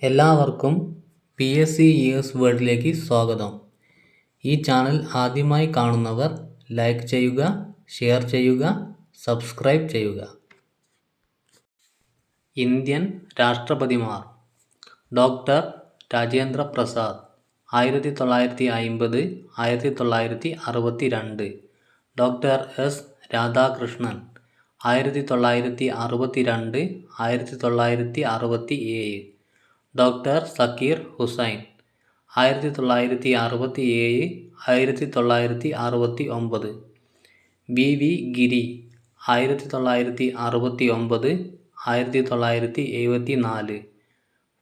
എല്ലാവർക്കും PSC years വേൾഡിലേക്ക് സ്വാഗതം. ഈ ചാനൽ ആദ്യമായി കാണുന്നവർ ലൈക്ക് ചെയ്യുക, ഷെയർ ചെയ്യുക, സബ്സ്ക്രൈബ് ചെയ്യുക. ഇന്ത്യൻ രാഷ്ട്രപതിമാർ: doctor Rajendra Prasad 1950 1962, doctor S Radhakrishnan 1962 1967, doctor Zakir Hussain 1967 1969, BV Giri 1969 1974,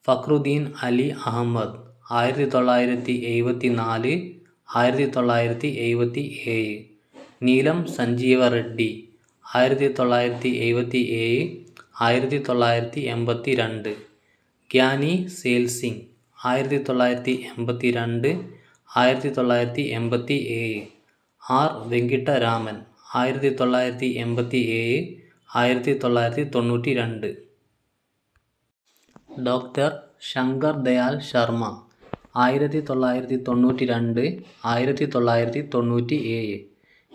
Fakhruddin Ali Ahmed 1974 1977, Neelam Sanjiva Reddy 1977 1982, Giani Zail Singh 1982 1987, R Venkataraman 1987 1992, doctor Shankar Dayal Sharma 1992 1997,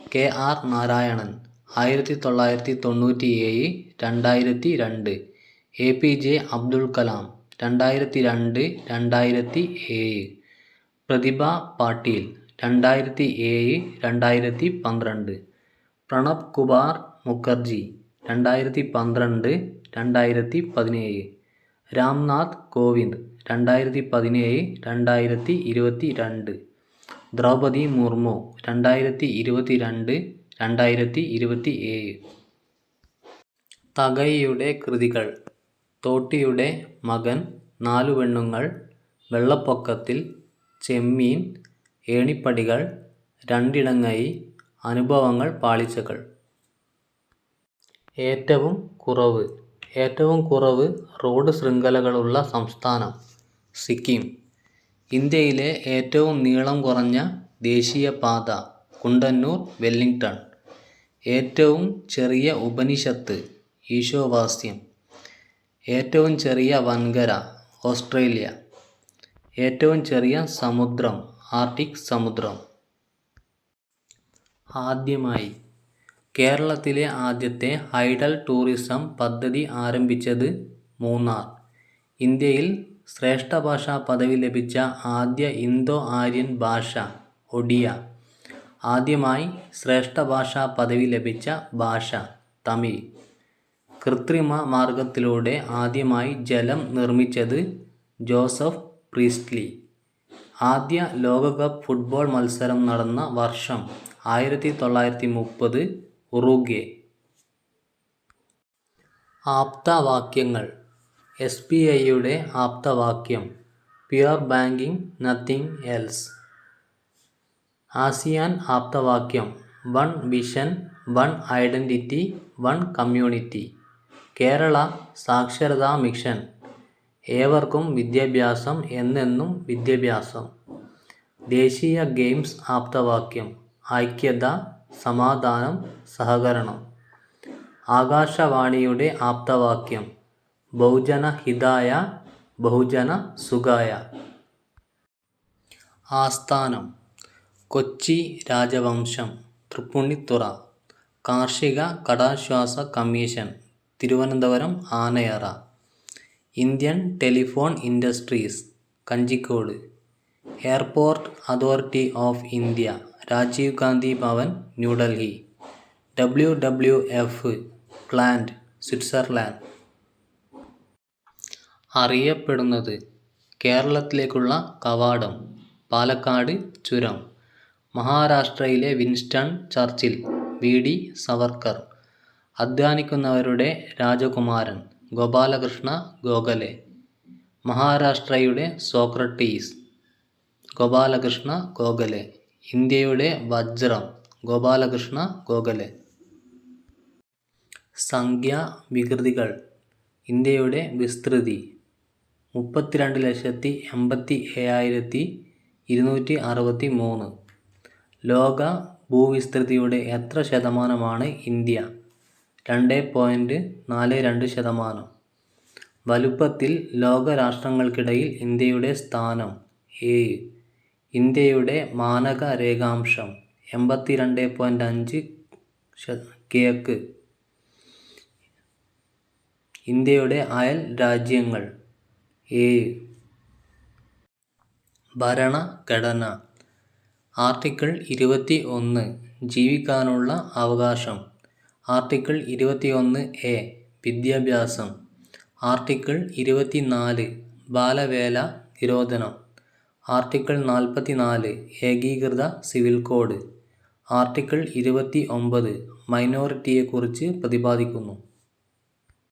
KR Narayanan 1997 2002, APJ Abdul Kalam 2002 2007, Pratibha Patil 2007 2012, Pranab Kumar Mukherjee 2012 2017, Ramnath Kovind 2017 2022, Draupadi Murmu 2022 2027. തകഴിയുടെ കൃതികൾ: തോട്ടിയുടെ മകൻ, നാലു പെണ്ണുങ്ങൾ, വെള്ളപ്പൊക്കത്തിൽ, ചെമ്മീൻ, ഏണിപ്പടികൾ, രണ്ടിടങ്ങഴി, അനുഭവങ്ങൾ പാളിച്ചകൾ. ഏറ്റവും കുറവ് റോഡ് ശൃംഖലകളുള്ള സംസ്ഥാനം സിക്കിം. ഇന്ത്യയിലെ ഏറ്റവും നീളം കുറഞ്ഞ ദേശീയപാത കുണ്ടന്നൂർ വെല്ലിംഗ്ടൺ. ഏറ്റവും ചെറിയ ഉപനിഷത്ത് ഈശാവാസ്യം. ഏറ്റവും ചെറിയ വൻകര ഓസ്ട്രേലിയ. ഏറ്റവും ചെറിയ സമുദ്രം ആർട്ടിക് സമുദ്രം. ആദ്യമായി: കേരളത്തിലെ ആദ്യത്തെ ഹൈഡൽ ടൂറിസം പദ്ധതി ആരംഭിച്ചത് മൂന്നാർ. ഇന്ത്യയിൽ ശ്രേഷ്ഠ ഭാഷാ പദവി ലഭിച്ച ആദ്യ ഇന്തോ ആര്യൻ ഭാഷ ഒഡിയ. ആദ്യമായി ശ്രേഷ്ഠ ഭാഷാ പദവി ലഭിച്ച ഭാഷ തമിഴ്. കൃത്രിമ മാർഗത്തിലൂടെ ആദ്യമായി ജലം നിർമ്മിച്ചത് ജോസഫ് പ്രീസ്റ്റ്ലി. ആദ്യ ലോകകപ്പ് ഫുട്ബോൾ മത്സരം നടന്ന വർഷം 1930, ഉറുഗ്വേ. ആപ്തവാക്യങ്ങൾ: SBIയുടെ ആപ്തവാക്യം pure banking nothing else. ASEAN ആപ്തവാക്യം one vision, one identity, one community. Kerala സാക്ഷരതാ മിഷൻ ഏവർക്കും വിദ്യാഭ്യാസം, എന്നെന്നും വിദ്യാഭ്യാസം. ദേശീയ ഗെയിംസ് ആപ്തവാക്യം ഐക്യത, സമാധാനം, സഹകരണം. ആകാശവാണിയുടെ ആപ്തവാക്യം ബഹുജന ഹിതായ, ബഹുജന സുഖായ. ആസ്ഥാനം: കൊച്ചി രാജവംശം, തൃപ്പൂണിത്തുറ. കാർഷിക കടാശ്വാസ commission Thiruvananthapuram Anayara. Indian telephone industries Kanjikode. Airport authority of India Rajiv Gandhi Bhavan, New Delhi. WWF plant, Switzerland. അറിയപ്പെടുന്നത്: കേരളത്തിലേക്കുള്ള കവാടം പാലക്കാട് ചുരം. മഹാരാഷ്ട്രയിലെ വിൻസ്റ്റൺ ചർച്ചിൽ, VD സവർക്കർ. അധ്വാനിക്കുന്നവരുടെ രാജകുമാരൻ ഗോപാലകൃഷ്ണ ഗോഖലെ. മഹാരാഷ്ട്രയുടെ സോക്രട്ടീസ് ഗോപാലകൃഷ്ണ ഗോഖലെ. ഇന്ത്യയുടെ വജ്രം ഗോപാലകൃഷ്ണ ഗോഖലെ. സംഖ്യാ വികൃതികൾ: ഇന്ത്യയുടെ വിസ്തൃതി 32,87,263. ലോക ഭൂവിസ്തൃതിയുടെ എത്ര ശതമാനമാണ് ഇന്ത്യ? 2.42%. വലുപ്പത്തിൽ ലോകരാഷ്ട്രങ്ങൾക്കിടയിൽ ഇന്ത്യയുടെ സ്ഥാനം 7. ഇന്ത്യയുടെ മാനക രേഖാംശം 82.5 കിഴക്ക്. ഇന്ത്യയുടെ അയൽ രാജ്യങ്ങൾ 7. ഭരണഘടന. ആർട്ടിക്കിൾ 21 ജീവിക്കാനുള്ള അവകാശം. ആർട്ടിക്കിൾ 21A വിദ്യാഭ്യാസം. ആർട്ടിക്കിൾ 24 ബാലവേല നിരോധനം. ആർട്ടിക്കിൾ 44 ഏകീകൃത സിവിൽ കോഡ്. ആർട്ടിക്കിൾ 29 മൈനോറിറ്റിയെക്കുറിച്ച് പ്രതിപാദിക്കുന്നു.